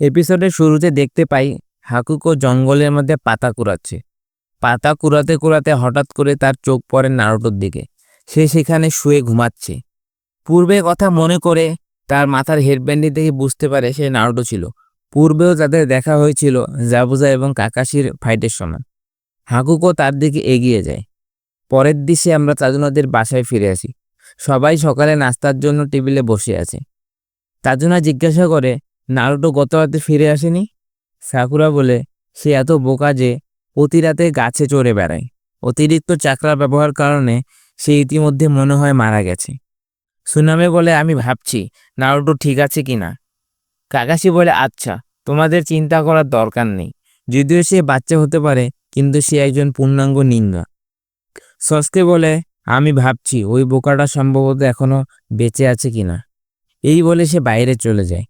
এপিসোডের শুরুতে দেখতে পাই হাকুকো জঙ্গলের মধ্যে পাতা কুড়াচ্ছে। পাতা কুড়াতে কুড়াতে হঠাৎ করে তার চোখ পড়ে নারুটোর দিকে। সে সেখানে শুয়ে ঘুমাচ্ছে। পূর্বের কথা মনে করে তার মাথার হেডব্যান্ডটি দেখে বুঝতে পারে সে নারুটো ছিল। পূর্বেও তাদের দেখা হয়েছিল জাবুজা এবং কাকাশির ফাইটের সময়। হাকুকো তার দিকে এগিয়ে যায়। পরের দৃশ্যে আমরা তাজুনাদের বাসায় ফিরে আসি। সবাই সকালে নাস্তার জন্য টেবিলে বসে আছে। তাজুনা জিজ্ঞাসা করে, নারুটো গত রাতে ফিরে আসেনি? সাকুরা বলে, সে এত বোকা যে প্রতি রাতে গাছে চড়ে বেড়ায়। অতিরিক্ত চাকরা ব্যবহার কারণে সে ইতিমধ্যে মনে হয় মারা গেছে। সুনামে বলে, আমি ভাবছি নারুটো ঠিক আছে কিনা। কাকাশি বলে, আচ্ছা, তোমাদের চিন্তা করার দরকার নেই। যদিও সে বাচ্চা হতে পারে, কিন্তু সে একজন পূর্ণাঙ্গ নিনজা। সস্কে বলে, আমি ভাবছি ওই বোকাটা সম্ভবত এখনো বেঁচে আছে কিনা। এই বলে সে বাইরে চলে যায়।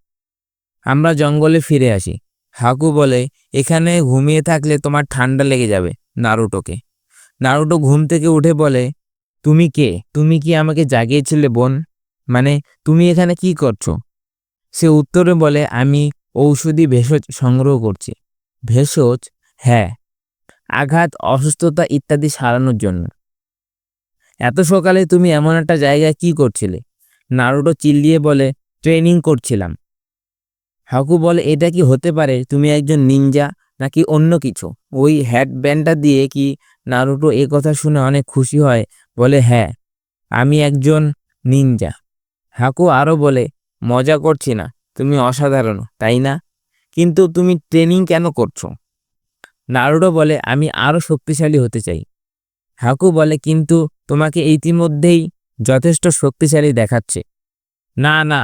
আমরা জঙ্গলে ফিরে আসি। হাকু বলে, এখানে ঘুমিয়ে থাকলে তোমার ঠান্ডা লেগে যাবে নারুটোকে। নারুটো ঘুম থেকে উঠে বলে, তুমি কে? তুমি কি আমাকে জাগিয়েছিলে বোন? মানে তুমি এখানে কি করছো? সে উত্তরে বলে, আমি ঔষধি ভেষজ সংগ্রহ করছি। ভেষজ? হ্যাঁ, আঘাত, অসুস্থতা ইত্যাদি সারানোর জন্য। এত সকালে তুমি এমন একটা জায়গায় কি করছিলে? নারুটো চিল্লিয়ে বলে, ট্রেনিং করছিলাম। হাকু বলে, এটা কি হতে পারে তুমি একজন নিনজা নাকি অন্য কিছু? ওই হেডব্যান্ডটা দিয়ে কি? নারুটো এ কথা শুনে অনেক খুশি হয়, বলে, হ্যাঁ, আমি একজন নিনজা। হাকু আরও বলে, মজা করছি না, তুমি অসাধারণ, তাই না? কিন্তু তুমি ট্রেনিং কেন করছো? নারুটো বলে, আমি আরও শক্তিশালী হতে চাই। হাকু বলে, কিন্তু তোমাকে ইতিমধ্যেই যথেষ্ট শক্তিশালী দেখাচ্ছে। না না,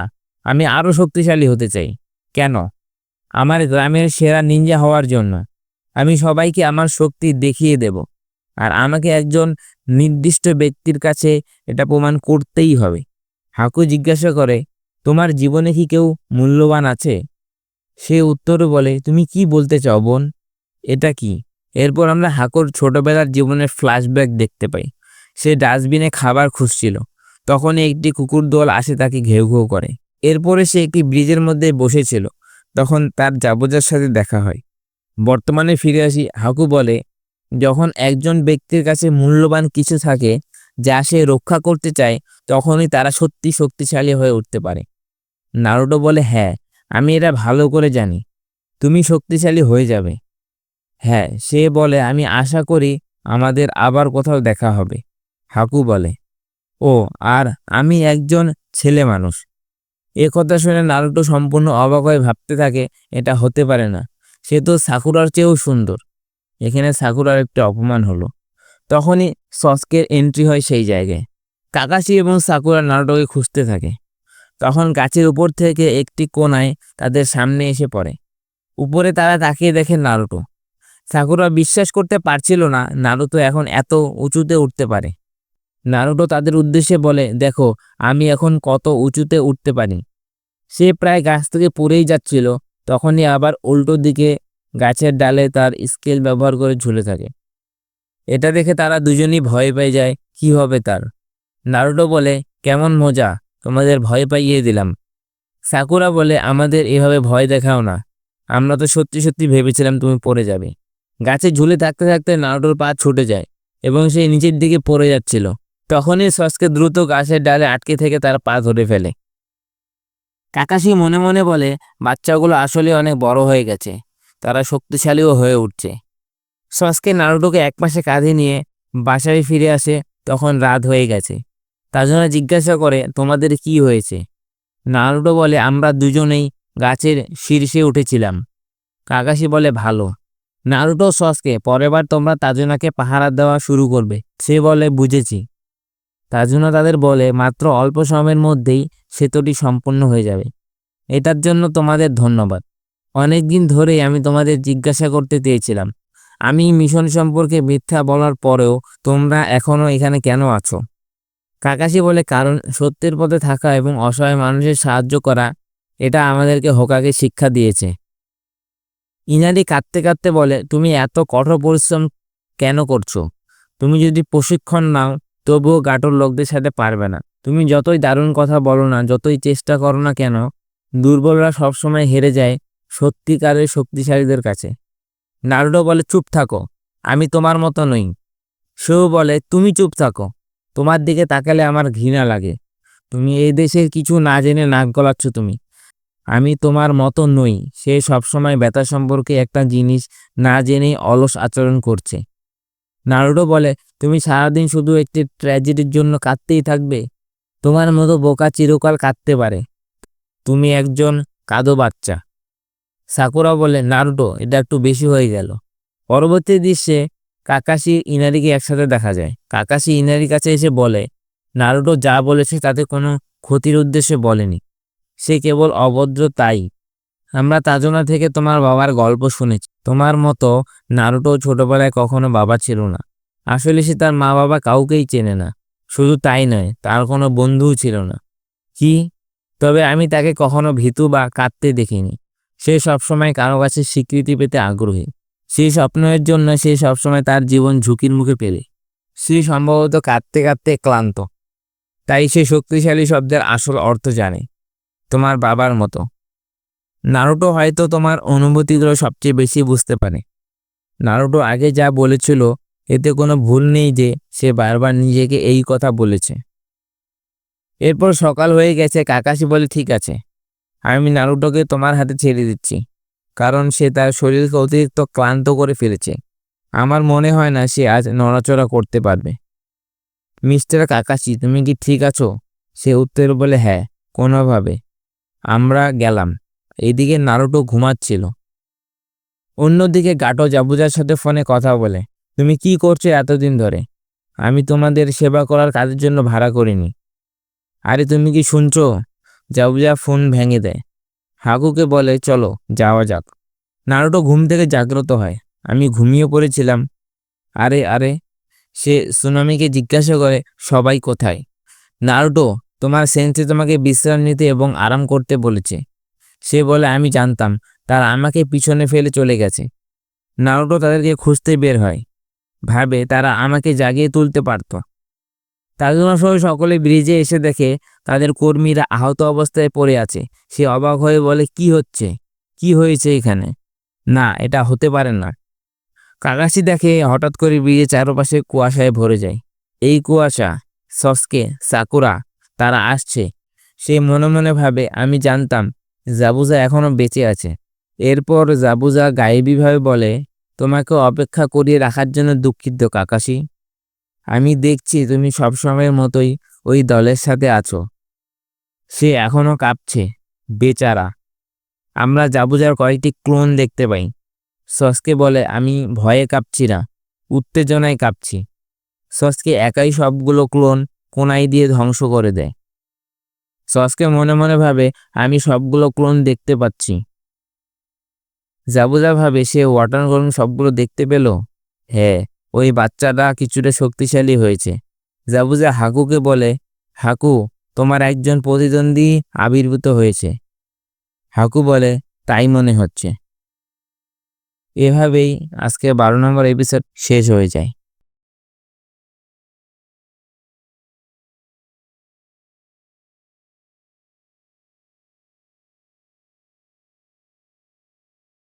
আমি আরও শক্তিশালী হতে চাই। কেন? আমার গ্রামের সেরা নিনজা হওয়ার জন্য। আমি সবাইকে আমার শক্তি দেখিয়ে দেব। আর আমাকে একজন নির্দিষ্ট ব্যক্তির কাছে এটা প্রমাণ করতেই হবে। হাকু জিজ্ঞাসা করে, তোমার জীবনে কি কেউ মূল্যবান আছে? সে উত্তরে বলে, তুমি কি বলতে চাও বোন? এটা কি? এরপর আমরা হাকুর ছোটবেলার জীবনের ফ্ল্যাশব্যাক দেখতে পাই। সে ডাস্টবিনে খাবার খুঁজছিল। তখনই একটি কুকুর দল আসে তাকে ঘেউ ঘেউ করে। এরপরে সে একটি ব্রিজের মধ্যে বসেছিল। তখন তার জাবুজার সাথে দেখা হয়। বর্তমানে ফিরে আসি। হাকু বলে, যখন একজন ব্যক্তির কাছে মূল্যবান কিছু থাকে যা সে রক্ষা করতে চায়, তখনই তারা সত্যি শক্তিশালী হয়ে উঠতে পারে। নারুটো বলে, হ্যাঁ, আমি এটা ভালো করে জানি। তুমি শক্তিশালী হয়ে যাবে। হ্যাঁ, সে বলে, আমি আশা করি আমাদের আবার কোথাও দেখা হবে। হাকু বলে, ও, আর আমি একজন ছেলে মানুষ। এ কথা শুনে নারুটো সম্পূর্ণ অবাক হয়ে ভাবতে থাকে, এটা হতে পারে না। সে তো সাকুরার চেয়েও সুন্দর। এখানে সাকুরার একটি অপমান হলো। তখনই সস্কের এন্ট্রি হয় সেই জায়গায়। কাকাশি এবং সাকুরা নারুটোকে খুঁজতে থাকে। তখন গাছের উপর থেকে একটি কোণায় তাদের সামনে এসে পড়ে। উপরে তারা তাকিয়ে দেখে নারুটো। সাকুরা বিশ্বাস করতে পারছিল না নারুতো এখন এত উঁচুতে উঠতে পারে। নারুটো তাদের উদ্দেশ্যে বলে, দেখো আমি এখন কত উঁচুতে উঠতে পারি। সে প্রায় গাছ থেকে পড়েই যাচ্ছিল, তখনই আবার উল্টো দিকে গাছের ডালে তার স্কেল ব্যবহার করে ঝুলে থাকে। এটা দেখে তারা দুজনই ভয় পেয়ে যায়। কি হবে তার? নারুটো বলে, কেমন মজা, তোমাদের ভয় পাইয়ে দিলাম। সাকুরা বলে, আমাদের এভাবে ভয় দেখাও না। আমরা তো সত্যি সত্যি ভেবেছিলাম তুমি পড়ে যাবে। গাছে ঝুলে থাকতে থাকতে নারুটোর পা ছুটে যায় এবং সে নিচের দিকে পড়ে যাচ্ছিল। তখনই সস্কে দ্রুত গাছের ডালে আটকে থেকে তার পা ধরে ফেলে। কাকাশি মনে মনে বলে, বাচ্চাগুলো আসলে অনেক বড় হয়ে গেছে, তারা শক্তিশালীও হয়ে উঠছে। সস্কে নারুটোকে একপাশে কাঁধে নিয়ে বাসায় ফিরে আসে। তখন রাত হয়ে গেছে। তাজনা জিজ্ঞাসা করে, তোমাদের কি হয়েছে? নারুটো বলে, আমরা দুজনেই গাছের শীর্ষে উঠেছিলাম। কাকাশি বলে, ভালো। নারুটো সস্কে, পরের বার তোমরা তাজুনাকে পাহারা দেওয়া শুরু করবে। সে বলে, বুঝেছি। তাজুনা তাদের বলে, মাত্র অল্প সময়ের মধ্যেই সেতুটি সম্পূর্ণ হয়ে যাবে। এটার জন্য তোমাদের ধন্যবাদ। অনেক দিন ধরেই আমি তোমাদের জিজ্ঞাসা করতে চেয়েছিলাম, আমি মিশন সম্পর্কে মিথ্যা বলার পরেও তোমরা এখনো এখানে কেন আছো? কাকাশি বলে, কারণ সত্যের পথে থাকা এবং অসহায় মানুষের সাহায্য করা, এটা আমাদেরকে হোকাগে শিক্ষা দিয়েছে। ইনারি কাঁদতে কাঁদতে বলে, তুমি এত কঠোর পরিশ্রম কেন করছো? তুমি যদি প্রশিক্ষণ নাও তবুও গাটোর লোকদের সাথে পারবে না। তুমি যতই দারুণ কথা বলো না, যতই চেষ্টা করো না কেন, দুর্বলরা সবসময় হেরে যায়, সত্যিকারের শক্তিশালীদের কাছে। নারুটো বলে, চুপ থাকো, আমি তোমার মতো নই। সেও বলে, তুমি চুপ থাকো, তোমার দিকে তাকালে আমার ঘৃণা লাগে। তুমি এই দেশের কিছু না জেনে নাক গলাচ্ছ তুমি। আমি তোমার মতো নই। সে সবসময় ব্যথা সম্পর্কে একটা জিনিস না জেনেই অলস আচরণ করছে। নারুটো বলে, তুমি সারাদিন শুধু একটি ট্র্যাজেডির জন্য কাঁদতেই থাকবে? তোমার মতো বোকা চিরকাল কাঁদতে পারে। তুমি একজন কাঁদো বাচ্চা। সাকুরা বলে, নারুটো, এটা একটু বেশি হয়ে গেল। পরবর্তী দৃশ্যে কাকাশি ইনারিকে একসাথে দেখা যায়। কাকাশি ইনারির কাছে এসে বলে, নারুটো যা বলেছে তাতে কোনো ক্ষতির উদ্দেশ্যে বলেনি, সে কেবল অভদ্র তাই। আমরা তাজোনা থেকে তোমার বাবার গল্প শুনেছি। তোমার মতো নারুটো ছোটবেলায় কখনো বাবা ছিল না। আসলে সে তার মা বাবা কাউকেই চেনে না। শুধু তাই নয়, তার কোনো বন্ধুও ছিল না। কি? তবে আমি তাকে কখনো ভীতু বা কাঁদতে দেখিনি। সে সবসময় কারো কাছে স্বীকৃতি পেতে আগ্রহী। সেই স্বপ্নের জন্য সে সবসময় তার জীবন ঝুঁকির মুখে পেলে। সে সম্ভবত কাঁদতে কাঁদতে ক্লান্ত, তাই সে শক্তিশালী শব্দের আসল অর্থ জানে, তোমার বাবার মতো। নারুটো হয়তো তোমার অনুভূতিগুলো সবচেয়ে বেশি বুঝতে পারে। নারুটো আগে যা বলেছিল এতে কোনো ভুল নেই যে সে বারবার নিজেকে এই কথা বলেছে। এরপর সকাল হয়ে গেছে। কাকাশি বলে, ঠিক আছে, আমি নারুটোকে তোমার হাতে ছেড়ে দিচ্ছি, কারণ সে তার শরীরকে অতিরিক্ত ক্লান্ত করে ফেলেছে। আমার মনে হয় না সে আজ নড়াচড়া করতে পারবে। মিস্টার কাকাশি, তুমি কি ঠিক আছো? সে উত্তর বলে, হ্যাঁ, কোনোভাবে। আমরা গেলাম। এদিকে নারুটো ঘুমাচ্ছিল। অন্যদিকে গাটো জাবুজার সাথে ফোনে কথা বলে, তুমি কি করছো এতদিন ধরে? আমি তোমাদের সেবা করার কাজের জন্য ভাড়া করিনি। আরে তুমি কি শুনছো? জাবুজা ফোন ভেঙে দেয়। হাকুকে বলে, চলো যাওয়া যাক। নারুটো ঘুম থেকে জাগ্রত হয়। আমি ঘুমিয়ে পড়েছিলাম। আরে আরে, সে সুনামিকে জিজ্ঞাসা করে, সবাই কোথায়? নারুটো, তোমার সেন্সে তোমাকে বিশ্রাম নিতে এবং আরাম করতে বলেছে। সে বলে, আমি জানতাম, তারা আমাকে পিছনে ফেলে চলে গেছে। নারুটো তাদেরকে খুঁজতে বের হয়, ভাবে তারা আমাকে জাগিয়ে তুলতে পারত। তাজুমা সহ সকলে ব্রিজে এসে দেখে তাদের কর্মীরা আহত অবস্থায় পড়ে আছে। সে অবাক হয়ে বলে, কি হচ্ছে? কি হয়েছে এখানে? না, এটা হতে পারে না। কাকাশি দেখে হঠাৎ করে ব্রিজের চারপাশে কুয়াশায় ভরে যায়। এই কুয়াশা, সস্কে, সাকুরা, তারা আসছে। সে মনে মনে ভাবে, আমি জানতাম জাবুজা এখনো বেঁচে আছে। এরপর জাবুজা গায়েবীভাবে বলে, তোমাকে অপেক্ষা করিয়ে রাখার জন্য দুঃখিত কাকাশি। আমি দেখছি তুমি সবসময়ের মতোই ওই দলের সাথে আছো। সে এখনো কাঁপছে, বেচারা। আমরা জাবুজার কয়েকটি ক্লোন দেখতে পাই। সস্কে বলে, আমি ভয়ে কাঁপছি না, উত্তেজনায় কাঁপছি। সস্কে একাই সবগুলো ক্লোন কোনাই দিয়ে ধ্বংস করে দেয়। সস্কে মনে মনে ভাবে, আমি সবগুলো ক্লোন দেখতে পাচ্ছি। জাবুজা ভাবে, সে ওয়াটার ক্লোন সবগুলো দেখতে পেল। হ্যাঁ, ওই বাচ্চাটা কিছুটা শক্তিশালী হয়েছে। জাবুজা হাকুকে বলে, হাকু, তোমার একজন প্রতিদ্বন্দ্বী আবির্ভূত হয়েছে। হাকু বলে, তাই মনে হচ্ছে। এভাবেই আজকে 12 নম্বর এপিসোড শেষ হয়ে যায়।